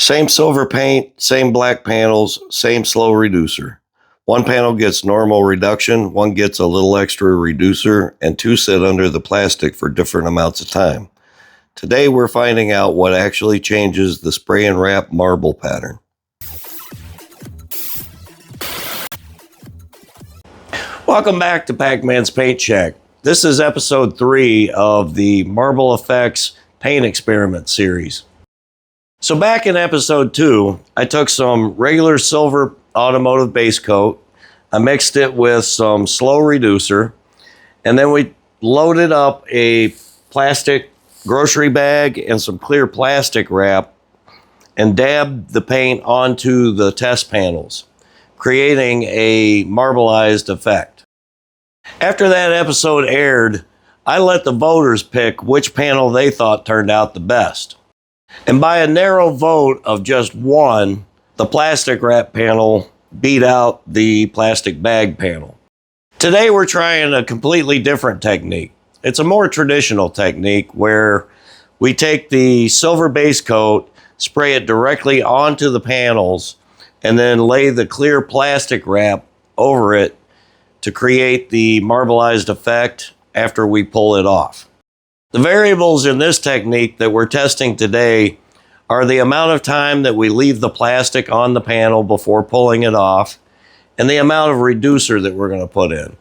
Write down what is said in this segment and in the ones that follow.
Same silver paint, same black panels, same slow reducer. One panel gets normal reduction, one gets a little extra reducer, and two sit under the plastic for different amounts of time. Today we're finding out what actually changes the spray and wrap marble pattern. Welcome back to Pacman's Paint Shack. This is episode 3 of the Marble Effects Paint Experiment series. So back in episode 2, I took some regular silver automotive base coat, I mixed it with some slow reducer, and then we loaded up a plastic grocery bag and some clear plastic wrap and dabbed the paint onto the test panels, creating a marbleized effect. After that episode aired, I let the voters pick which panel they thought turned out the best. And by a narrow vote of just one, the plastic wrap panel beat out the plastic bag panel. Today we're trying a completely different technique. It's a more traditional technique where we take the silver base coat, spray it directly onto the panels, and then lay the clear plastic wrap over it to create the marbleized effect after we pull it off. The variables in this technique that we're testing today are the amount of time that we leave the plastic on the panel before pulling it off and the amount of reducer that we're going to put in.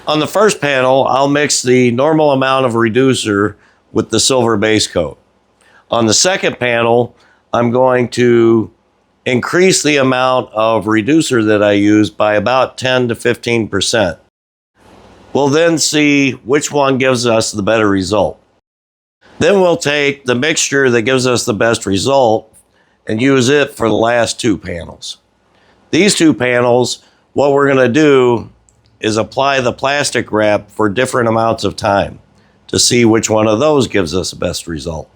On the first panel, I'll mix the normal amount of reducer with the silver base coat. On the second panel, I'm going to increase the amount of reducer that I use by about 10 to 15%. We'll then see which one gives us the better result. Then we'll take the mixture that gives us the best result and use it for the last two panels. These two panels, what we're going to do is apply the plastic wrap for different amounts of time to see which one of those gives us the best result.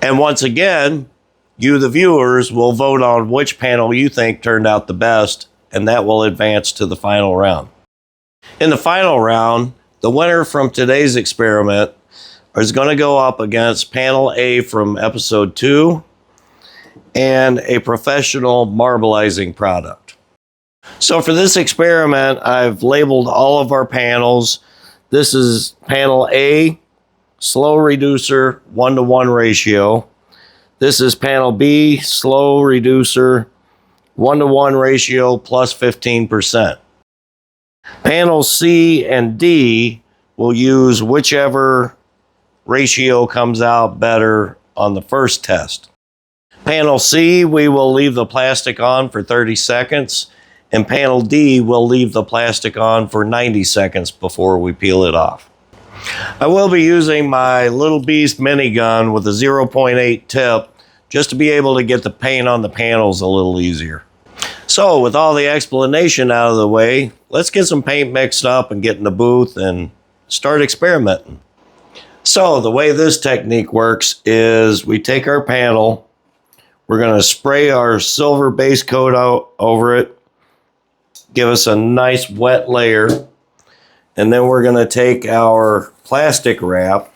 And once again, you, the viewers, will vote on which panel you think turned out the best, and that will advance to the final round. In the final round, the winner from today's experiment is going to go up against panel A from episode 2 and a professional marbleizing product. So for this experiment, I've labeled all of our panels. This is panel A, slow reducer, 1-to-1 ratio. This is panel B, slow reducer, 1-to-1 ratio plus 15%. Panel C and D will use whichever ratio comes out better on the first test. Panel C, we will leave the plastic on for 30 seconds, and panel D will leave the plastic on for 90 seconds before we peel it off. I will be using my Little Beast minigun with a 0.8 tip just to be able to get the paint on the panels a little easier. So with all the explanation out of the way, let's get some paint mixed up and get in the booth and start experimenting. So the way this technique works is we take our panel, we're going to spray our silver base coat out over it, give us a nice wet layer, and then we're going to take our plastic wrap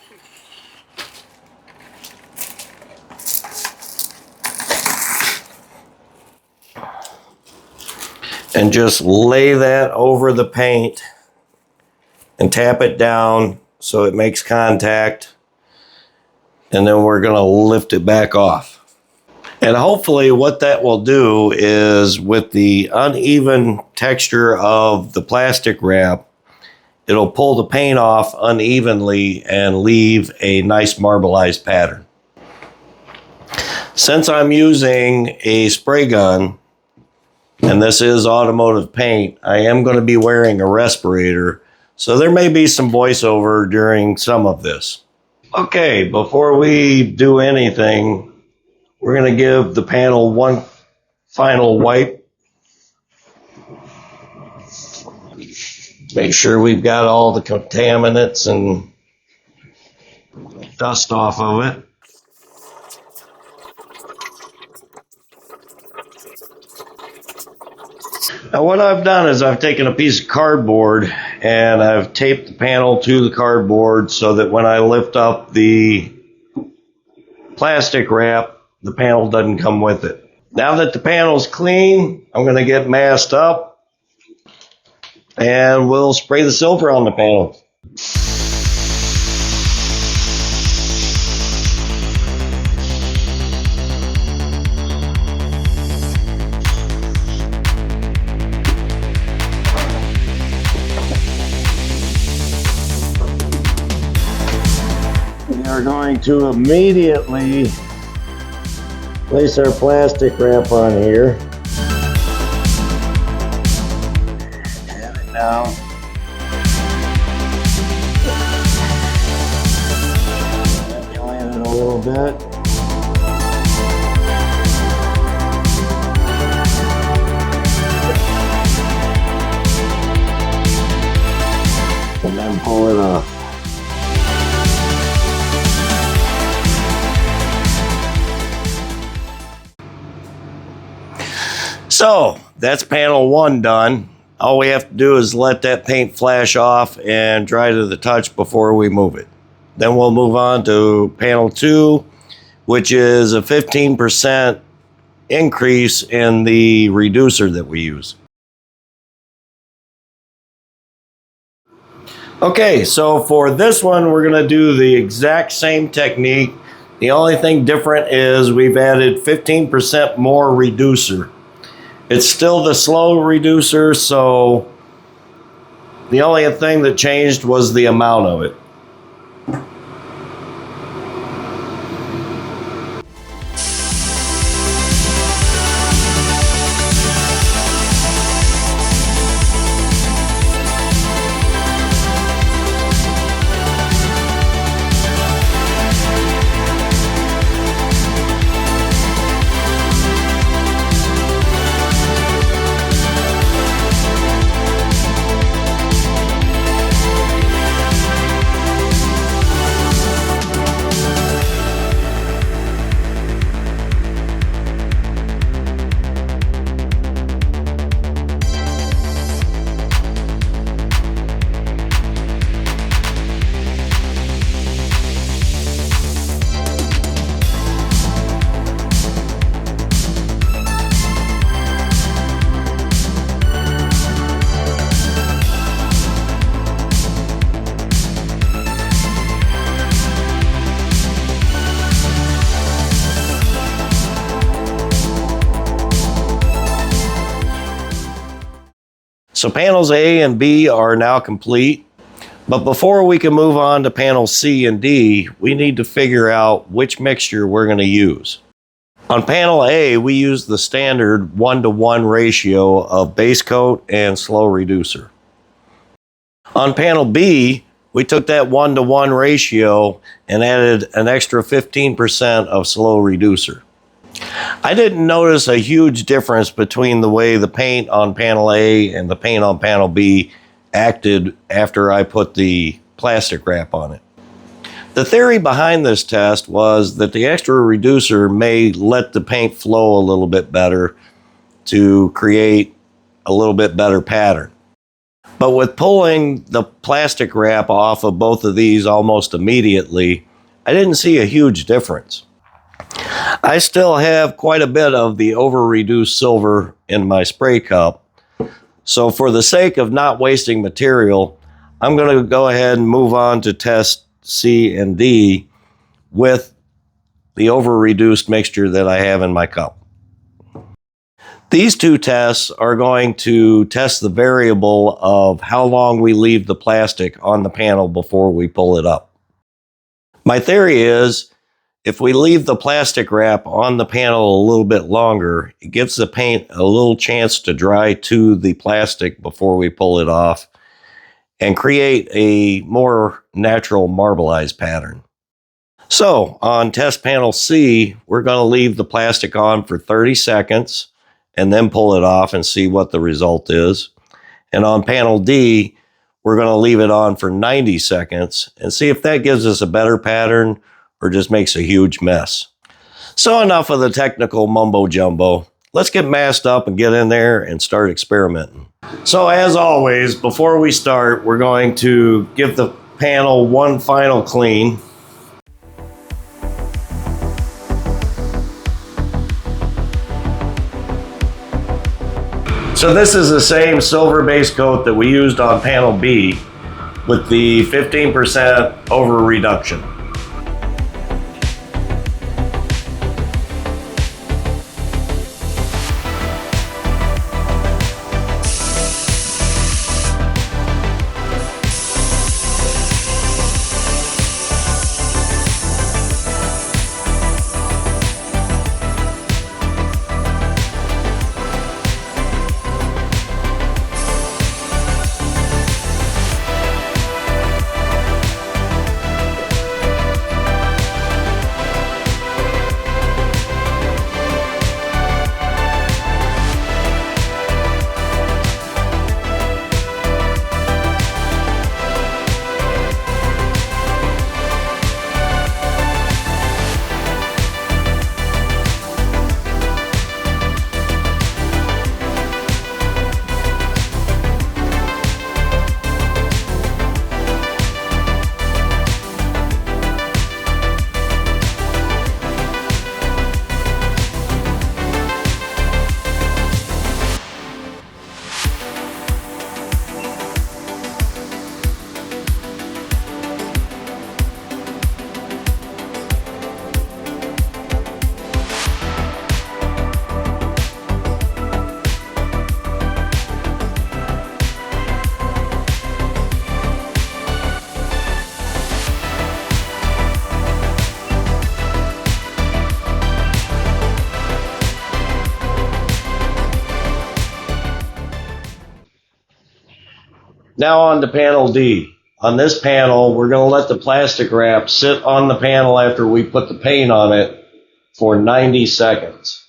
and just lay that over the paint and tap it down so it makes contact, and then we're going to lift it back off. And hopefully what that will do is, with the uneven texture of the plastic wrap, it'll pull the paint off unevenly and leave a nice marbleized pattern. Since I'm using a spray gun, and this is automotive paint, I am going to be wearing a respirator, so there may be some voiceover during some of this. Okay, before we do anything, we're going to give the panel one final wipe. Make sure we've got all the contaminants and dust off of it. Now what I've done is I've taken a piece of cardboard and I've taped the panel to the cardboard so that when I lift up the plastic wrap, the panel doesn't come with it. Now that the panel's clean, I'm going to get masked up and we'll spray the silver on the panel. We are going to immediately place our plastic wrap on here. Pat it down. Manipulate it a little bit. And then pull it off. So that's panel 1 done. All we have to do is let that paint flash off and dry to the touch before we move it. Then we'll move on to panel 2, which is a 15% increase in the reducer that we use. Okay, so for this one, we're going to do the exact same technique. The only thing different is we've added 15% more reducer. It's still the slow reducer, so the only thing that changed was the amount of it. So panels A and B are now complete, but before we can move on to panels C and D, we need to figure out which mixture we're going to use. On panel A, we use the standard 1-to-1 ratio of base coat and slow reducer. On panel B, we took that 1-to-1 ratio and added an extra 15% of slow reducer. I didn't notice a huge difference between the way the paint on panel A and the paint on panel B acted after I put the plastic wrap on it. The theory behind this test was that the extra reducer may let the paint flow a little bit better to create a little bit better pattern. But with pulling the plastic wrap off of both of these almost immediately, I didn't see a huge difference. I still have quite a bit of the over-reduced silver in my spray cup. So for the sake of not wasting material, I'm going to go ahead and move on to test C and D with the over-reduced mixture that I have in my cup. These two tests are going to test the variable of how long we leave the plastic on the panel before we pull it up. My theory is, if we leave the plastic wrap on the panel a little bit longer, it gives the paint a little chance to dry to the plastic before we pull it off and create a more natural marbleized pattern. So on test panel C, we're going to leave the plastic on for 30 seconds and then pull it off and see what the result is. And on panel D, we're going to leave it on for 90 seconds and see if that gives us a better pattern or just makes a huge mess. So enough of the technical mumbo jumbo. Let's get masked up and get in there and start experimenting. So as always, before we start, we're going to give the panel one final clean. So this is the same silver base coat that we used on panel B with the 15% over reduction. Now on to panel D. On this panel, we're going to let the plastic wrap sit on the panel after we put the paint on it for 90 seconds.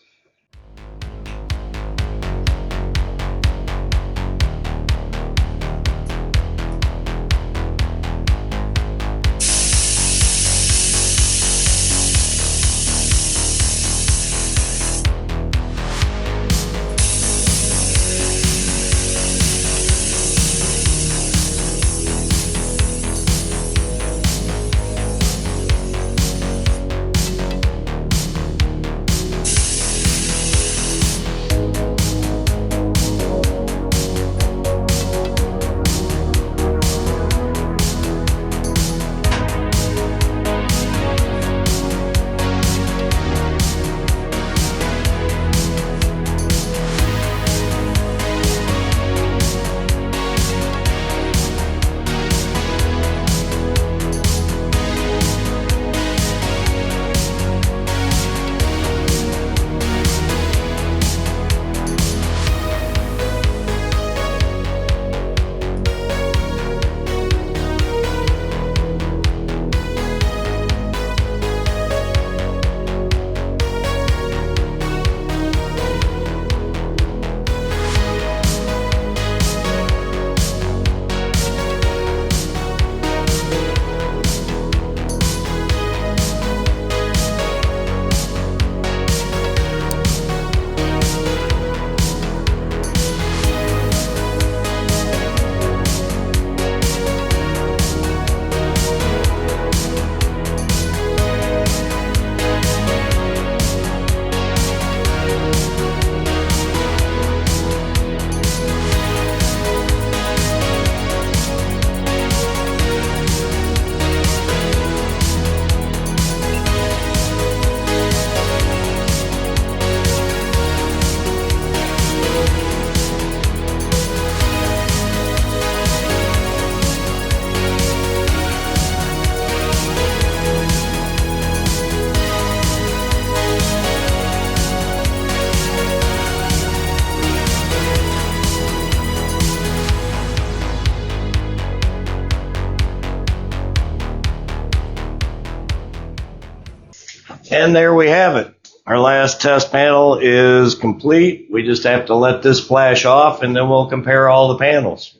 And there we have it. Our last test panel is complete. We just have to let this flash off and then we'll compare all the panels.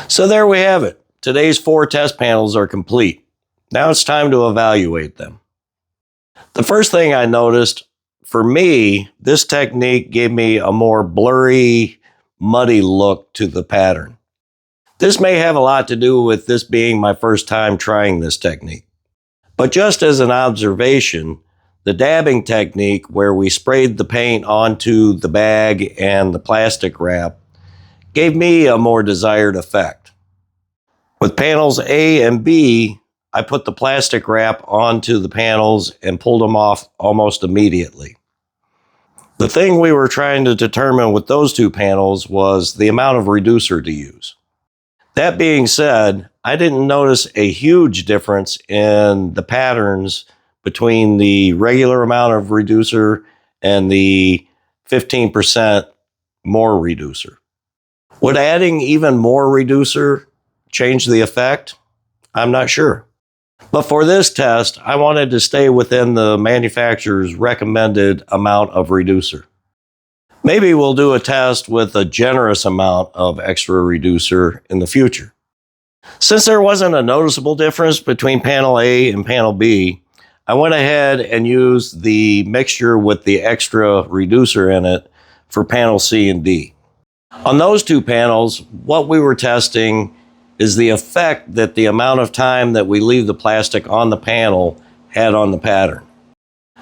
So there we have it. Today's 4 test panels are complete. Now it's time to evaluate them. The first thing I noticed, for me, this technique gave me a more blurry, muddy look to the pattern. This may have a lot to do with this being my first time trying this technique. But just as an observation, the dabbing technique where we sprayed the paint onto the bag and the plastic wrap gave me a more desired effect. With panels A and B, I put the plastic wrap onto the panels and pulled them off almost immediately. The thing we were trying to determine with those two panels was the amount of reducer to use. That being said, I didn't notice a huge difference in the patterns between the regular amount of reducer and the 15% more reducer. Would adding even more reducer change the effect? I'm not sure. But for this test, I wanted to stay within the manufacturer's recommended amount of reducer. Maybe we'll do a test with a generous amount of extra reducer in the future. Since there wasn't a noticeable difference between panel A and panel B, I went ahead and used the mixture with the extra reducer in it for panel C and D. On those two panels, what we were testing is the effect that the amount of time that we leave the plastic on the panel had on the pattern.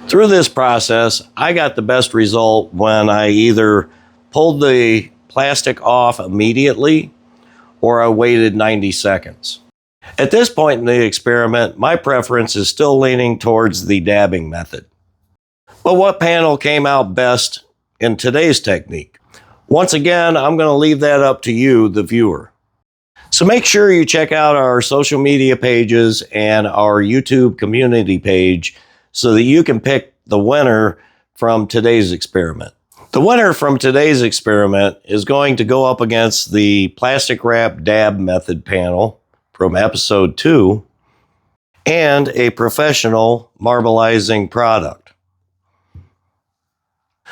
Through this process, I got the best result when I either pulled the plastic off immediately or I waited 90 seconds. At this point in the experiment, my preference is still leaning towards the dabbing method. But what panel came out best in today's technique? Once again, I'm going to leave that up to you, the viewer. So make sure you check out our social media pages and our YouTube community page so that you can pick the winner from today's experiment. The winner from today's experiment is going to go up against the plastic wrap dab method panel from episode 2 and a professional marbelizing product.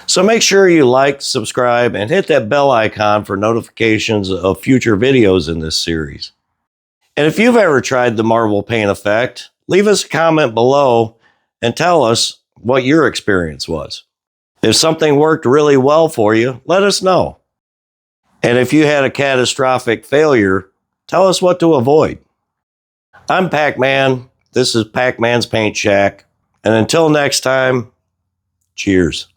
So make sure you like, subscribe, and hit that bell icon for notifications of future videos in this series. And if you've ever tried the marble paint effect, leave us a comment below and tell us what your experience was. If something worked really well for you, let us know. And if you had a catastrophic failure, tell us what to avoid. I'm Pacman. This is Pacman's Paint Shack. And until next time, cheers.